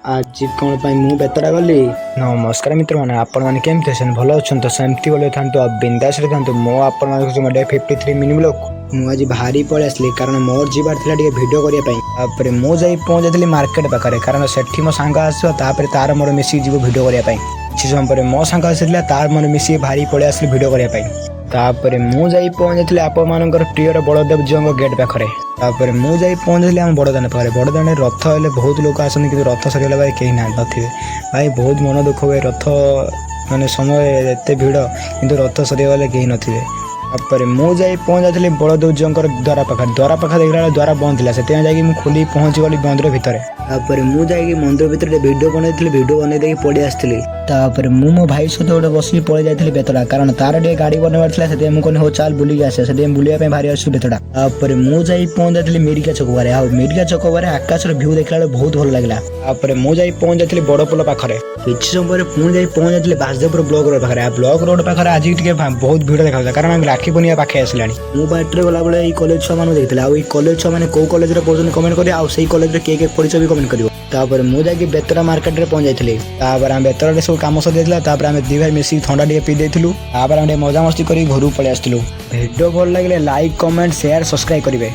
आज कौन पाई मु बेतड़ा गली। नमस्कार मित्र मैंने आपने केमती अच्छे भल अच्छा तो सेमती बोले था बिंदास था मो आप 53 मिनी ब्लॉक मुझे भारी पड़े आसली कारण मोर जीवार थिला टिके वीडियो करने मु जाई पहुंची मार्केट पाखे कारण सेठी मो सांग आसपर तार मोर मिसिक जीव वीडियो करने किसी समय पर मो सांग आसाला तार मोर मिसिक भारी पड़े आसली वीडियो करने तापर मु जाई पहुंची आप प्रियर बलदेव जी गेट पाखे तापर मु जाई पहुंची आम बड़दान पाखे बड़दान रथ हेल्ले बहुत लोग आसती कि रथ सरीगला भाई कहीं ना थे भाई बहुत मन दुख हुए रथ माने समय एत भिड़ कि रथ सरीगले कहीं नथिबे तापर मु जाई पहुंची बलदेव जी द्वारा पाखे देखला द्वारा बंद था से खोली पहुंची गली मंदिर भितर तापर मु जाई मंदिर भीतर वीडियो बनई देके पड़ी आसली तापर मो भाई सहित गोटे बस पड़े जाती बेतड़ा कारण तार टे गाड़ी बनवार था मुझे हो चल बुलिक आसे से बुलाया भारी आसू बेतड़ा तापर मु जाई पहुंची मेडिका छक बारे मेडिका छक बारे आकाश भ्यू देखला बहुत भल लगे तापर मु जाई पहुंची बड़ पोल पाखे किसी समय पुणी जाई पहुंची बासदेवपुर ब्लॉक रोड पाखे ब्लॉक रोड पाखे आज बहुत भिड़ देखा कारण राखी पूर्णिमा पाखे आसला मु बाटर गला बेले कॉलेज छुआ मान देखते कॉलेज छुआ मैंने कौ कॉलेज पढ़ुन कमेंट कर कॉलेज किए पढ़ी भी कमेंट कर तापर मु जाकि बेतड़ा मार्केट रे पहुंच जाइए तापर आम बेतड़ा सब कम सरी जाता आम दी भाई मिसिक थंडा टे पी देलु तापर आम मजामस्ती कर घर पलि आसलु वीडियो भल लगे लाइक कमेंट शेयर सब्सक्राइब करेंगे।